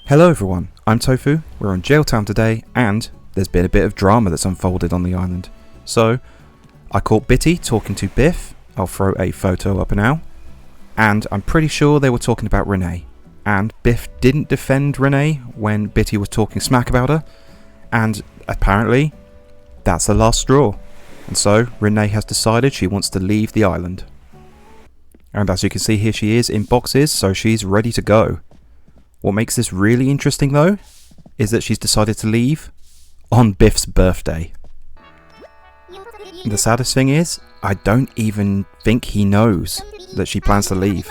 Hello everyone, I'm Tofu, we're on Gaol-Town today, and there's been a bit of drama that's unfolded on the island. So, I caught Bitty talking to Biff, I'll throw a photo up now, and I'm pretty sure they were talking about Renée. And Biff didn't defend Renée when Bitty was talking smack about her, and apparently, that's the last straw. And so, Renée has decided she wants to leave the island. And as you can see, here she is in boxes, so she's ready to go. What makes this really interesting though, is that she's decided to leave on Biff's birthday. The saddest thing is, I don't even think he knows that she plans to leave.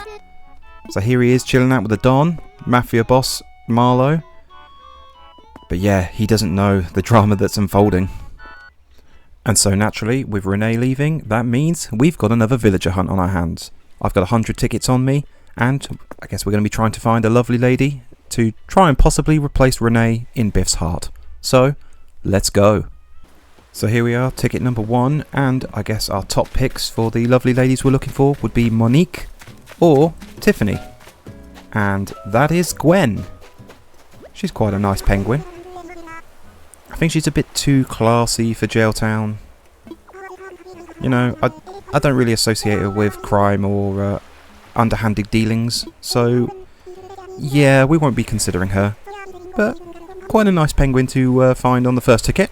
So here he is chilling out with the Don, mafia boss Marlo. But yeah, he doesn't know the drama that's unfolding. And so naturally, with Renée leaving, that means we've got another villager hunt on our hands. I've got 100 tickets on me, and I guess we're going to be trying to find a lovely lady to try and possibly replace Renée in Biff's heart. So, let's go. So here we are, ticket number 1, and I guess our top picks for the lovely ladies we're looking for would be Monique or Tiffany. And that is Gwen. She's quite a nice penguin. I think she's a bit too classy for Gaol-Town. You know, I don't really associate her with crime or underhanded dealings, so yeah, we won't be considering her. But quite a nice penguin to find on the first ticket.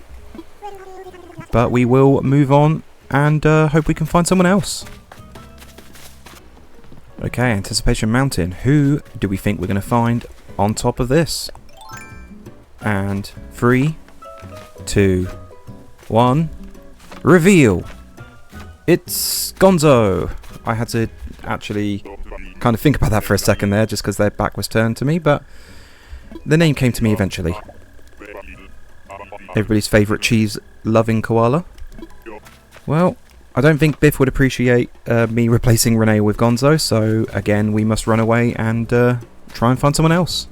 But we will move on and hope we can find someone else. Okay, Anticipation Mountain. Who do we think we're going to find on top of this? And 3, 2, 1, reveal! It's Gonzo! I had to actually kind of think about that for a second there, just because their back was turned to me, but the name came to me eventually. Everybody's favourite cheese-loving koala. Well, I don't think Biff would appreciate me replacing Renée with Gonzo, so again, we must run away and try and find someone else.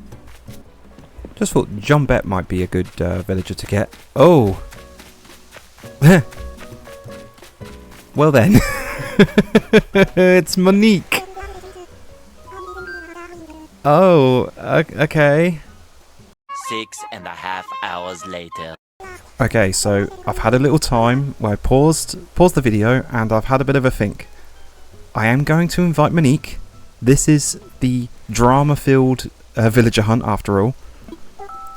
Just thought John Bett might be a good villager to get. Oh! Well then. It's Monique. Oh, okay. 6.5 hours later. Okay, so I've had a little time where I paused the video and I've had a bit of a think. I am going to invite Monique. This is the drama-filled villager hunt after all.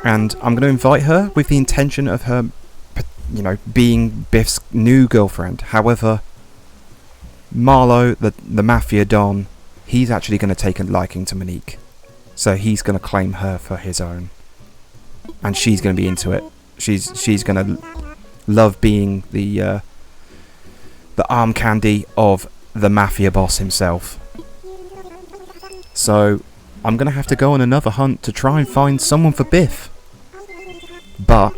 And I'm going to invite her with the intention of her, you know, being Biff's new girlfriend. However, Marlo, the mafia don, he's actually going to take a liking to Monique. So he's going to claim her for his own. And she's going to be into it. She's going to love being the arm candy of the mafia boss himself. So I'm going to have to go on another hunt to try and find someone for Biff. But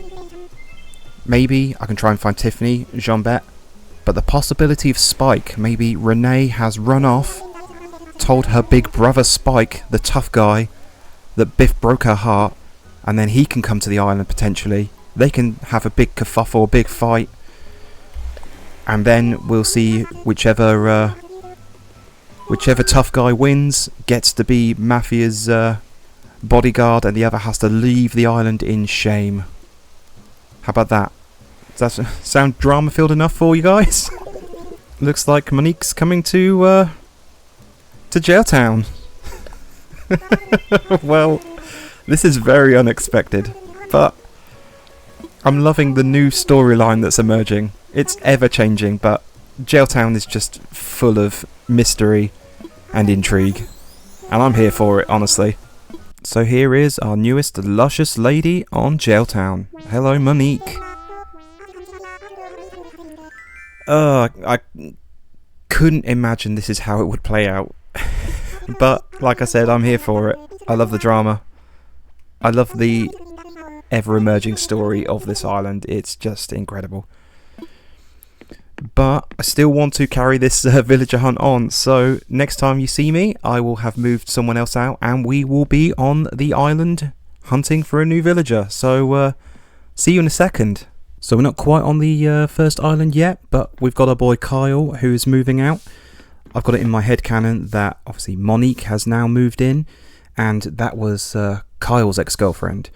maybe I can try and find Tiffany, Jean Bett. But the possibility of Spike, maybe Renée has run off, told her big brother Spike, the tough guy, that Biff broke her heart, and then he can come to the island potentially. They can have a big kerfuffle, a big fight, and then we'll see whichever tough guy wins gets to be Mafia's bodyguard, and the other has to leave the island in shame. How about that? Does that sound drama-filled enough for you guys? Looks like Monique's coming to Gaol-Town. Well, this is very unexpected, but I'm loving the new storyline that's emerging. It's ever-changing, but Gaol-Town is just full of mystery and intrigue, and I'm here for it, honestly. So here is our newest luscious lady on Gaol-Town. Hello, Monique. I couldn't imagine this is how it would play out. But, like I said, I'm here for it. I love the drama. I love the ever-emerging story of this island. It's just incredible. But I still want to carry this villager hunt on. So, next time you see me, I will have moved someone else out. And we will be on the island hunting for a new villager. So, see you in a second. So we're not quite on the first island yet, but we've got our boy Kyle who is moving out. I've got it in my head canon that obviously Monique has now moved in, and that was Kyle's ex-girlfriend.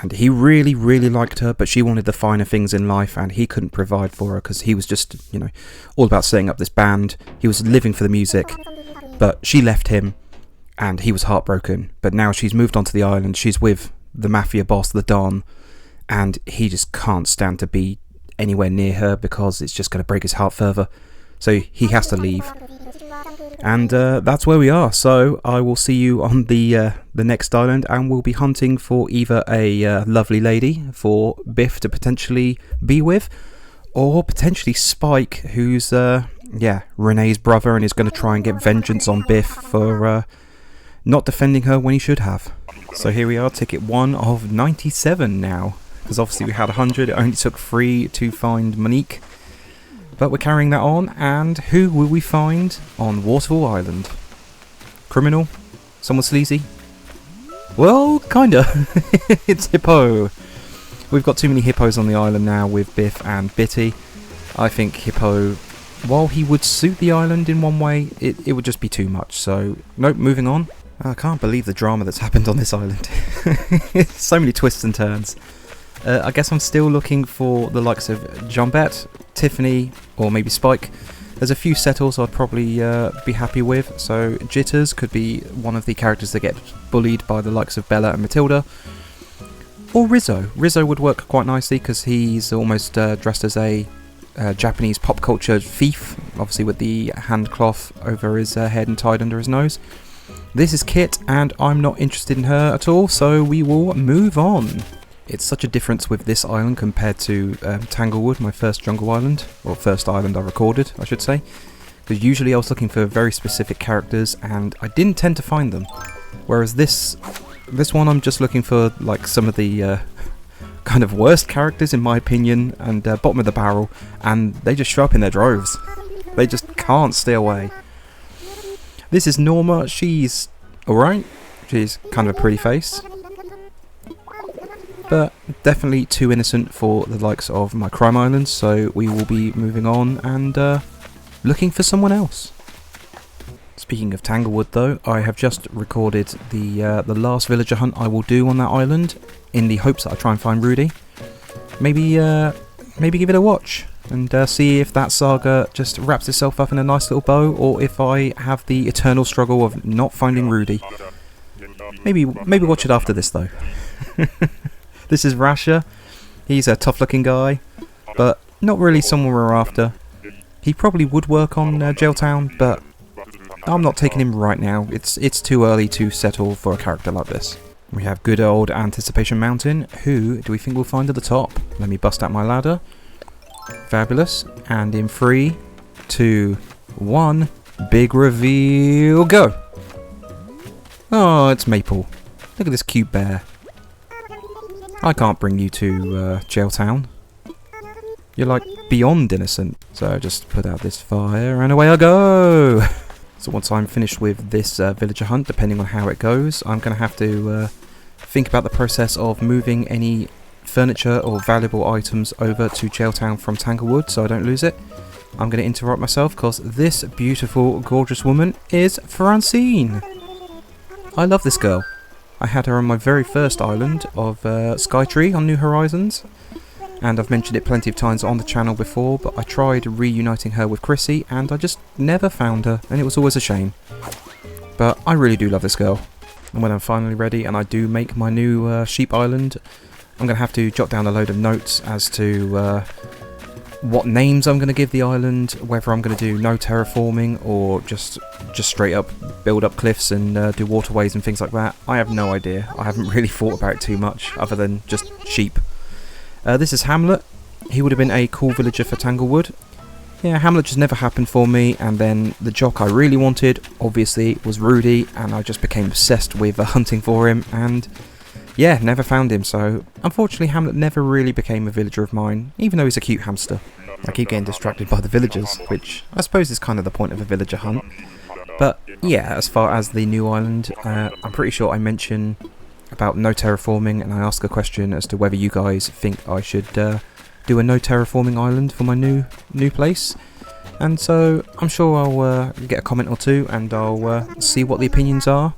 And he really, really liked her, but she wanted the finer things in life, and he couldn't provide for her because he was just, all about setting up this band. He was living for the music, but she left him, and he was heartbroken. But now she's moved onto the island. She's with the mafia boss, the Don, and he just can't stand to be anywhere near her because it's just going to break his heart further. So he has to leave. And that's where we are. So I will see you on the next island, and we'll be hunting for either a lovely lady for Biff to potentially be with, or potentially Spike, who's Renee's brother, and is going to try and get vengeance on Biff for not defending her when he should have. So here we are, ticket 1 of 97 now, because obviously we had 100. It only took 3 to find Monique. But we're carrying that on, and who will we find on Waterfall Island? Criminal? Someone sleazy? Well, kinda. It's Hippo. We've got too many hippos on the island now with Biff and Bitty. I think Hippo, while he would suit the island in one way, it would just be too much. So, nope, moving on. I can't believe the drama that's happened on this island. So many twists and turns. I guess I'm still looking for the likes of Jumbette, Tiffany, or maybe Spike. There's a few settles I'd probably be happy with. So Jitters could be one of the characters that get bullied by the likes of Bella and Matilda. Or Rizzo. Rizzo would work quite nicely because he's almost dressed as a Japanese pop culture thief, obviously with the hand cloth over his head and tied under his nose. This is Kit, and I'm not interested in her at all, so we will move on. It's such a difference with this island compared to Tanglewood, my first jungle island, or first island I recorded, I should say. Because usually I was looking for very specific characters, and I didn't tend to find them. Whereas this one, I'm just looking for like some of the kind of worst characters in my opinion, and bottom of the barrel, and they just show up in their droves. They just can't stay away. This is Norma. She's alright. She's kind of a pretty face, but definitely too innocent for the likes of my crime islands, so we will be moving on and looking for someone else. Speaking of Tanglewood though, I have just recorded the last villager hunt I will do on that island, in the hopes that I try and find Rudy. Maybe give it a watch, and see if that saga just wraps itself up in a nice little bow, or if I have the eternal struggle of not finding Rudy. Maybe watch it after this though. This is Rasha. He's a tough looking guy, but not really someone we're after. He probably would work on Gaol-Town, but I'm not taking him right now. It's too early to settle for a character like this. We have good old Anticipation Mountain. Who do we think we'll find at the top? Let me bust out my ladder. Fabulous. And in 3, 2, 1, big reveal, go! Oh, it's Maple. Look at this cute bear. I can't bring you to Gaol-Town. You're like beyond innocent. So I just put out this fire and away I go! So once I'm finished with this villager hunt, depending on how it goes, I'm going to have to think about the process of moving any furniture or valuable items over to Gaol-Town from Tanglewood so I don't lose it. I'm going to interrupt myself because this beautiful, gorgeous woman is Francine. I love this girl. I had her on my very first island of Skytree on New Horizons, and I've mentioned it plenty of times on the channel before, but I tried reuniting her with Chrissy and I just never found her, and it was always a shame. But I really do love this girl, and when I'm finally ready and I do make my new sheep island, I'm going to have to jot down a load of notes as to what names I'm going to give the island, whether I'm going to do no terraforming or just straight up build up cliffs and do waterways and things like that. I have no idea. I haven't really thought about it too much other than just sheep. This is Hamlet. He would have been a cool villager for Tanglewood. Yeah, Hamlet just never happened for me, and then the jock I really wanted, obviously, was Rudy, and I just became obsessed with hunting for him, and yeah, never found him, so unfortunately Hamlet never really became a villager of mine, even though he's a cute hamster. I keep getting distracted by the villagers, which I suppose is kind of the point of a villager hunt. But yeah, as far as the new island, I'm pretty sure I mention about no terraforming, and I ask a question as to whether you guys think I should do a no terraforming island for my new place. And so I'm sure I'll get a comment or two, and I'll see what the opinions are.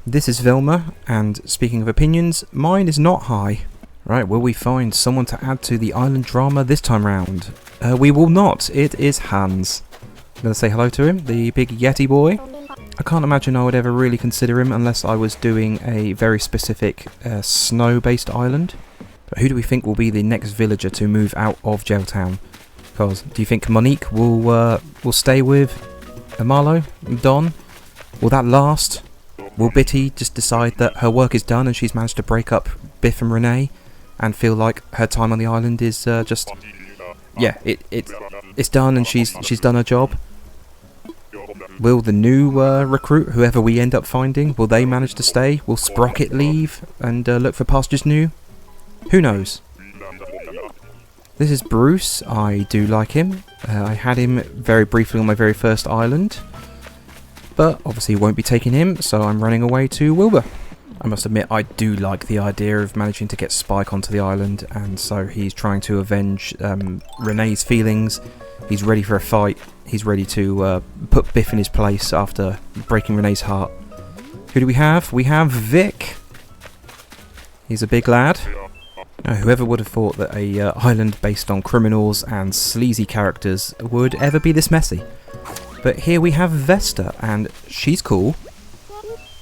This is Vilma, and speaking of opinions, mine is not high. Right, will we find someone to add to the island drama this time round? We will not. It is Hans. I'm going to say hello to him, the big Yeti boy. I can't imagine I would ever really consider him unless I was doing a very specific snow-based island. But who do we think will be the next villager to move out of Gaol-Town? Because do you think Monique will stay with Marlo, Don? Will that last? Will Bitty just decide that her work is done and she's managed to break up Biff and Renee and feel like her time on the island is just... Yeah, it's done and she's done her job? Will the new recruit, whoever we end up finding, will they manage to stay? Will Sprocket leave and look for pastures new? Who knows? This is Bruce. I do like him. I had him very briefly on my very first island. But obviously won't be taking him, so I'm running away to Wilbur. I must admit, I do like the idea of managing to get Spike onto the island, and so he's trying to avenge Renee's feelings. He's ready for a fight. He's ready to put Biff in his place after breaking Renee's heart. Who do we have? We have Vic. He's a big lad. Now, whoever would have thought that a island based on criminals and sleazy characters would ever be this messy? But here we have Vesta, and she's cool.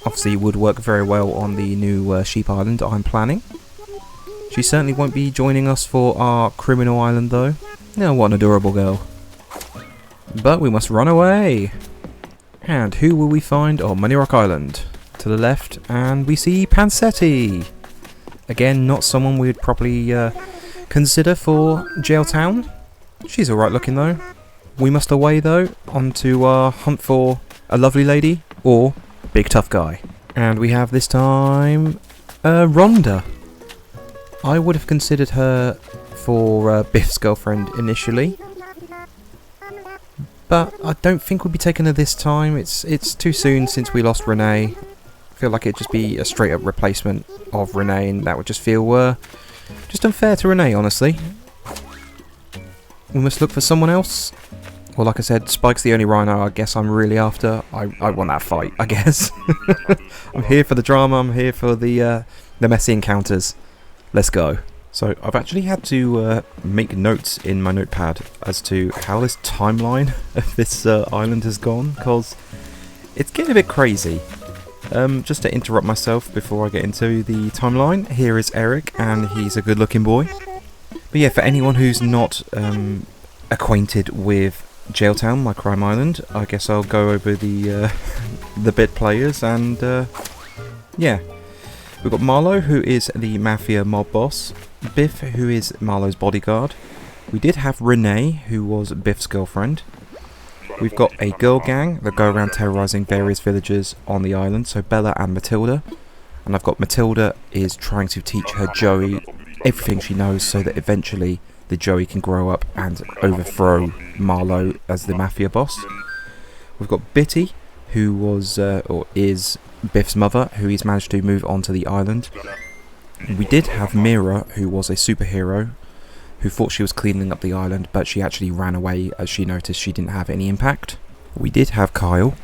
Obviously would work very well on the new sheep island I'm planning. She certainly won't be joining us for our criminal island though. Oh, what an adorable girl. But we must run away. And who will we find on Money Rock Island? To the left, and we see Pansetti. Again, not someone we'd probably consider for Gaol-Town. She's alright looking though. We must away though, onto our hunt for a lovely lady, or big tough guy. And we have this time, Rhonda. I would have considered her for Biff's girlfriend initially. But I don't think we'll be taking her this time. It's too soon since we lost Renee. I feel like it'd just be a straight up replacement of Renee, and that would just feel just unfair to Renee, honestly. We must look for someone else. Well, like I said, Spike's the only rhino I guess I'm really after. I want that fight, I guess. I'm here for the drama, I'm here for the messy encounters. Let's go. So, I've actually had to make notes in my notepad as to how this timeline of this island has gone, because it's getting a bit crazy. Just to interrupt myself before I get into the timeline, here is Eric, and he's a good looking boy. But yeah, for anyone who's not acquainted with Gaol-Town, my crime island, I guess I'll go over the bit players, and yeah. We've got Marlo, who is the mafia mob boss, Biff, who is Marlo's bodyguard. We did have Renee, who was Biff's girlfriend. We've got a girl gang that go around terrorising various villages on the island, so Bella and Matilda. And I've got Matilda is trying to teach her Joey everything she knows so that eventually the Joey can grow up and overthrow Marlo as the mafia boss. We've got Bitty, who was, or is, Biff's mother, who he's managed to move onto the island. We did have Mira, who was a superhero, who thought she was cleaning up the island, but she actually ran away as she noticed she didn't have any impact. We did have Kyle,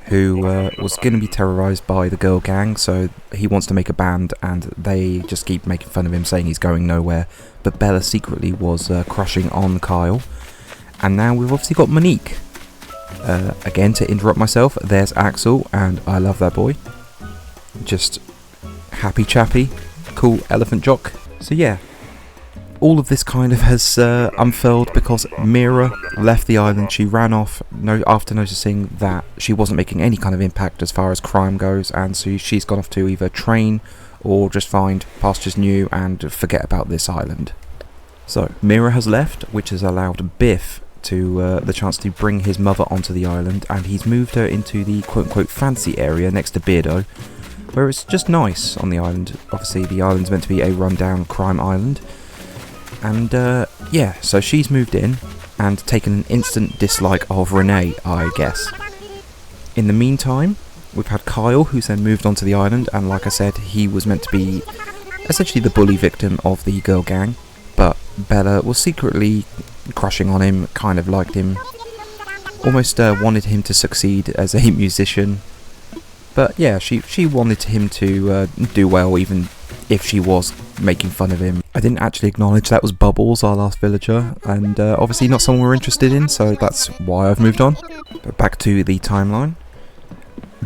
who was going to be terrorised by the girl gang, so he wants to make a band, and they just keep making fun of him, saying he's going nowhere. But Bella secretly was crushing on Kyle. And now we've obviously got Monique. Again, to interrupt myself, there's Axel, and I love that boy. Just happy chappy, cool elephant jock. So yeah, all of this kind of has unfurled because Mira left the island. She ran off after noticing that she wasn't making any kind of impact as far as crime goes, and so she's gone off to either train or just find pastures new and forget about this island. So Mira has left, which has allowed Biff to the chance to bring his mother onto the island, and he's moved her into the quote-unquote fancy area next to Beardo, where it's just nice on the island. Obviously the island's meant to be a rundown crime island, and yeah, so she's moved in and taken an instant dislike of Renee, I guess. In the meantime, we've had Kyle, who's then moved onto the island, and like I said, he was meant to be essentially the bully victim of the girl gang, but Bella was secretly crushing on him, kind of liked him, almost wanted him to succeed as a musician, But yeah, she wanted him to do well, even if she was making fun of him. I didn't actually acknowledge that was Bubbles, our last villager, and obviously not someone we're interested in, so that's why I've moved on. But back to the timeline.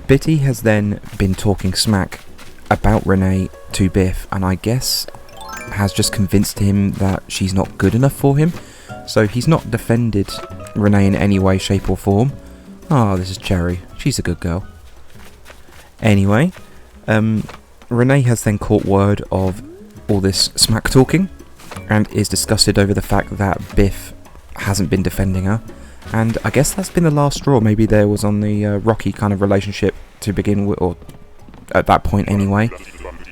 Bitty has then been talking smack about Renée to Biff, and I guess has just convinced him that she's not good enough for him. So he's not defended Renée in any way, shape or form. Oh, this is Cherry. She's a good girl. Anyway, Renée has then caught word of all this smack talking and is disgusted over the fact that Biff hasn't been defending her. And I guess that's been the last straw. Maybe there was on the rocky kind of relationship to begin with, or at that point anyway.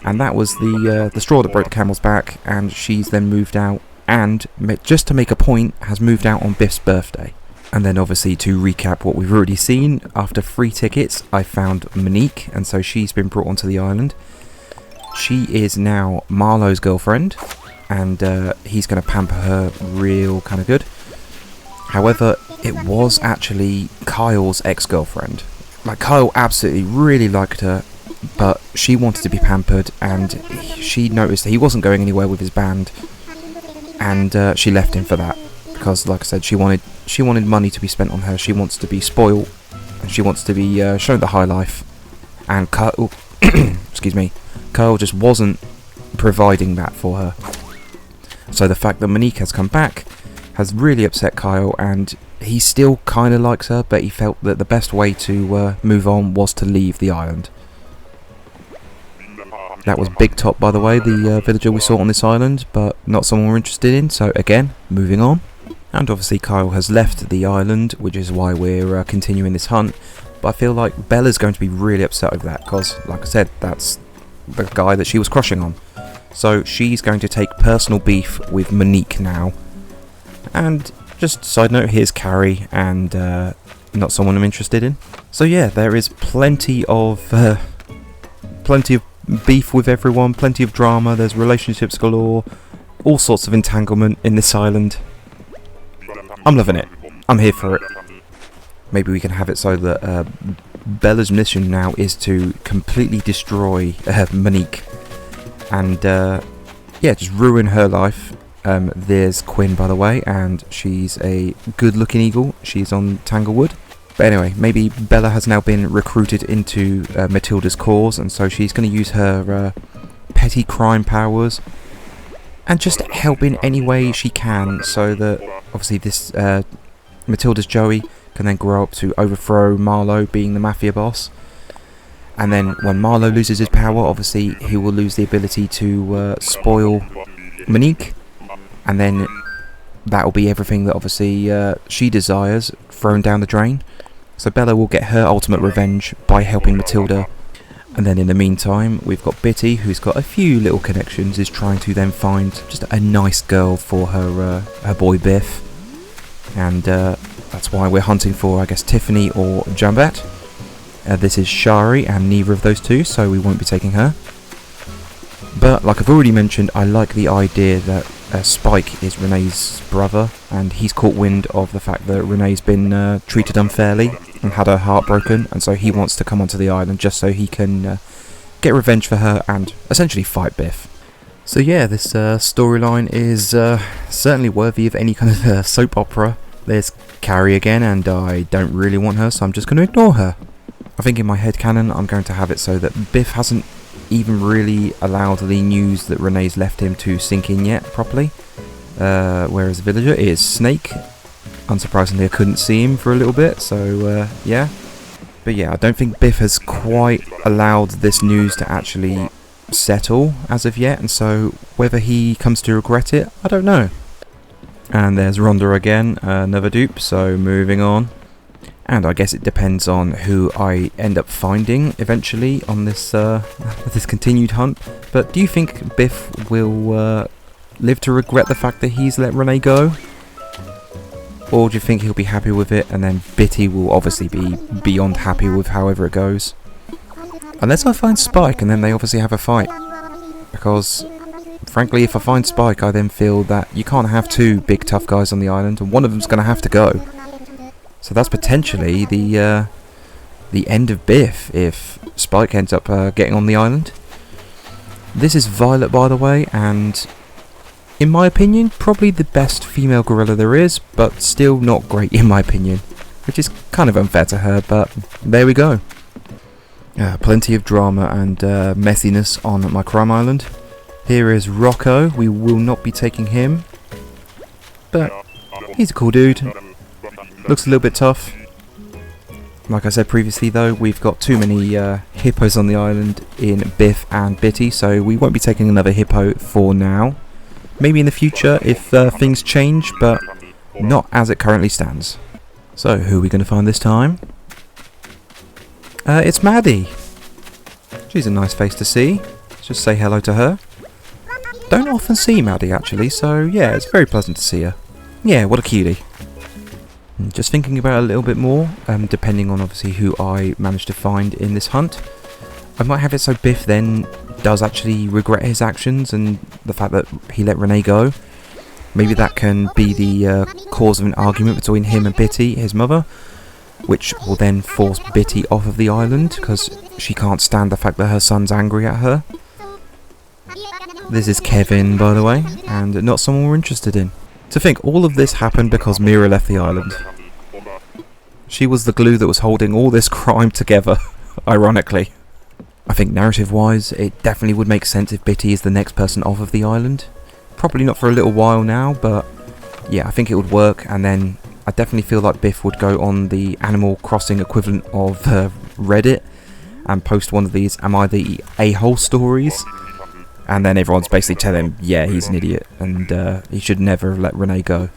And that was the straw that broke the camel's back, and she's then moved out, and just to make a point, has moved out on Biff's birthday. And then obviously to recap what we've already seen, after 3 tickets I found Monique, and so she's been brought onto the island. She is now Marlowe's girlfriend, and he's going to pamper her real kind of good. However, it was actually Kyle's ex-girlfriend. Like, Kyle absolutely really liked her, but she wanted to be pampered, and she noticed that he wasn't going anywhere with his band, and she left him for that. Because, like I said, she wanted money to be spent on her. She wants to be spoiled, and she wants to be shown the high life. And Kyle, excuse me, Kyle just wasn't providing that for her. So the fact that Monique has come back has really upset Kyle, and he still kind of likes her, but he felt that the best way to move on was to leave the island. That was Big Top, by the way, the villager we saw on this island, but not someone we're interested in, so again, moving on. And obviously Kyle has left the island, which is why we're continuing this hunt. But I feel like Bella's going to be really upset over that, because, like I said, that's the guy that she was crushing on. So she's going to take personal beef with Monique now. And just side note, here's Carrie, and not someone I'm interested in. So yeah, there is plenty of beef with everyone, plenty of drama, there's relationships galore, all sorts of entanglement in this island. I'm loving it. I'm here for it. Maybe we can have it so that Bella's mission now is to completely destroy Monique and yeah, just ruin her life. There's Quinn, by the way, and she's a good looking eagle. She's on Tanglewood. But anyway, maybe Bella has now been recruited into Matilda's cause, and so she's going to use her petty crime powers and just help in any way she can, so that obviously this Matilda's Joey can then grow up to overthrow Marlowe, being the mafia boss. And then when Marlowe loses his power, obviously he will lose the ability to spoil Monique, and then that will be everything that obviously she desires thrown down the drain. So Bella will get her ultimate revenge by helping Matilda. And then in the meantime, we've got Bitty, who's got a few little connections, is trying to then find just a nice girl for her boy Biff. And that's why we're hunting for, I guess, Tiffany or Jambat. This is Shari, and neither of those two, so we won't be taking her. But like I've already mentioned, I like the idea that Spike is Renée's brother, and he's caught wind of the fact that Renée's been treated unfairly and had her heart broken, and so he wants to come onto the island just so he can get revenge for her and essentially fight Biff. So yeah, this storyline is certainly worthy of any kind of soap opera. There's Carrie again, and I don't really want her, so I'm just going to ignore her. I think in my headcanon I'm going to have it so that Biff hasn't even really allowed the news that Renée's left him to sink in yet properly. Whereas the villager is Snake. Unsurprisingly, I couldn't see him for a little bit, so yeah. But yeah, I don't think Biff has quite allowed this news to actually settle as of yet, and so whether he comes to regret it, I don't know. And there's Rhonda again, another dupe, so moving on. And I guess it depends on who I end up finding eventually on this this continued hunt. But do you think Biff will live to regret the fact that he's let Renée go? Or do you think he'll be happy with it, and then Bitty will obviously be beyond happy with however it goes? Unless I find Spike and then they obviously have a fight. Because, frankly, if I find Spike, I then feel that you can't have two big tough guys on the island, and one of them's going to have to go. So that's potentially the the end of Biff if Spike ends up getting on the island. This is Violet, by the way, and in my opinion, probably the best female gorilla there is, but still not great in my opinion, which is kind of unfair to her, but there we go. Plenty of drama and messiness on my crime island. Here is Rocco. We will not be taking him, but he's a cool dude. Looks a little bit tough. Like I said previously though, we've got too many hippos on the island in Biff and Bitty, so we won't be taking another hippo for now. Maybe in the future if things change, but not as it currently stands. So, who are we going to find this time? It's Maddie. She's a nice face to see. Let's just say hello to her. Don't often see Maddie actually, so yeah, it's very pleasant to see her. Yeah, what a cutie. Just thinking about it a little bit more, depending on obviously who I manage to find in this hunt. I might have it so Biff then does actually regret his actions and the fact that he let Renée go. Maybe that can be the cause of an argument between him and Bitty, his mother, which will then force Bitty off of the island because she can't stand the fact that her son's angry at her. This is Kevin, by the way, and not someone we're interested in. To think all of this happened because Mira left the island. She was the glue that was holding all this crime together, ironically. I think narrative-wise, it definitely would make sense if Bitty is the next person off of the island. Probably not for a little while now, but yeah, I think it would work, and then I definitely feel like Biff would go on the Animal Crossing equivalent of Reddit and post one of these "Am I the a-hole" stories, and then everyone's basically telling him, yeah, he's an idiot, and he should never have let Renée go.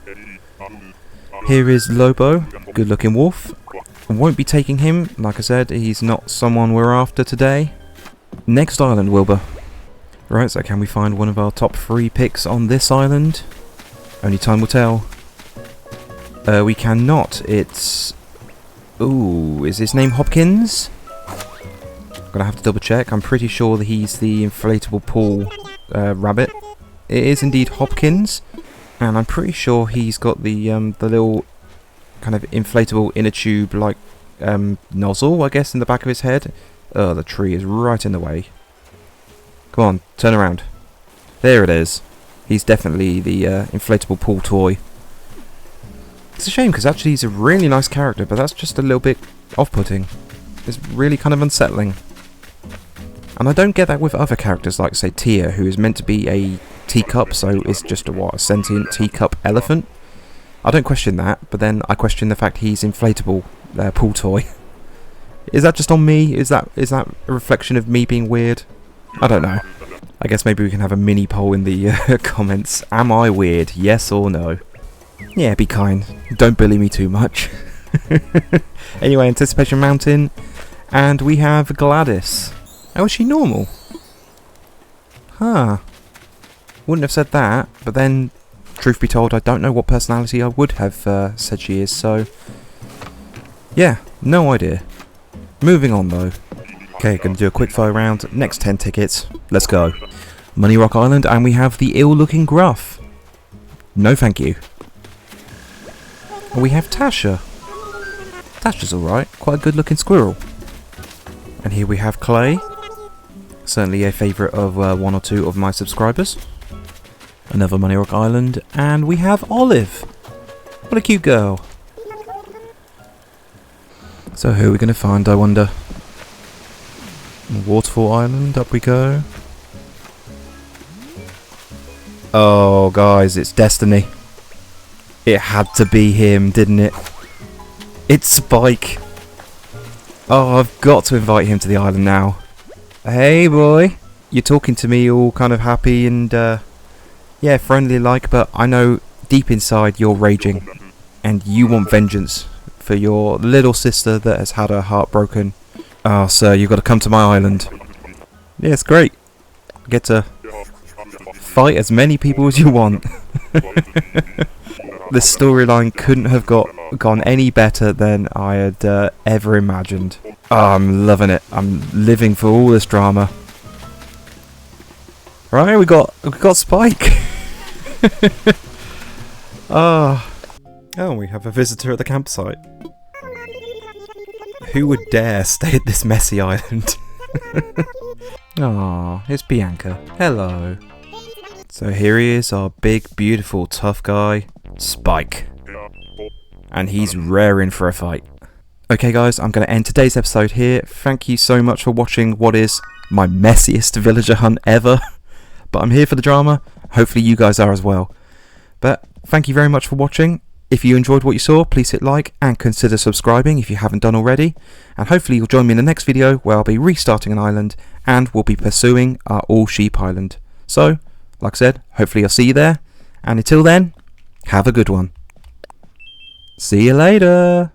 Here is Lobo, good-looking wolf. Won't be taking him, like I said, he's not someone we're after today. Next island, Wilbur. Right, so can we find one of our top 3 picks on this island? Only time will tell. We cannot. It's... Ooh, is his name Hopkins? Gonna have to double check. I'm pretty sure that he's the inflatable pool rabbit. It is indeed Hopkins, and I'm pretty sure he's got the little kind of inflatable inner tube like nozzle, I guess, in the back of his head. Oh, the tree is right in the way. Come on, turn around. There it is. He's definitely the inflatable pool toy. It's a shame because actually he's a really nice character, but that's just a little bit off-putting. It's really kind of unsettling. And I don't get that with other characters like, say, Tia, who is meant to be a teacup, so is just a sentient teacup elephant. I don't question that, but then I question the fact he's inflatable pool toy. Is that just on me? Is that a reflection of me being weird? I don't know. I guess maybe we can have a mini poll in the comments. Am I weird? Yes or no? Yeah, be kind. Don't bully me too much. Anyway, Anticipation Mountain. And we have Gladys. Oh, is she normal? Huh. Wouldn't have said that, but then, truth be told, I don't know what personality I would have said she is, so... Yeah, no idea. Moving on, though. Okay, gonna do a quick fire round. Next 10 tickets. Let's go. Money Rock Island, and we have the ill-looking Gruff. No thank you. And we have Tasha. Tasha's alright. Quite a good-looking squirrel. And here we have Clay. Certainly a favourite of one or two of my subscribers. Another Money Rock Island. And we have Olive. What a cute girl. So who are we going to find, I wonder? Waterfall Island, up we go. Oh, guys, it's destiny. It had to be him, didn't it? It's Spike. Oh, I've got to invite him to the island now. Hey, boy. You're talking to me all kind of happy and, yeah, friendly like, but I know deep inside you're raging. And you want vengeance for your little sister that has had her heart broken. Oh, sir, you've got to come to my island. Yeah, it's great. Get to fight as many people as you want. This storyline couldn't have gone any better than I had ever imagined. Oh, I'm loving it. I'm living for all this drama. Right, we got Spike. Oh, we have a visitor at the campsite. Who would dare stay at this messy island? Aw, it's Bianca. Hello. So here he is, our big, beautiful, tough guy, Spike. And he's raring for a fight. Okay guys, I'm going to end today's episode here. Thank you so much for watching what is my messiest villager hunt ever. But I'm here for the drama. Hopefully you guys are as well. But thank you very much for watching. If you enjoyed what you saw, please hit like and consider subscribing if you haven't done already. And hopefully you'll join me in the next video where I'll be restarting an island and we'll be pursuing our all-sheep island. So, like I said, hopefully I'll see you there. And until then, have a good one. See you later.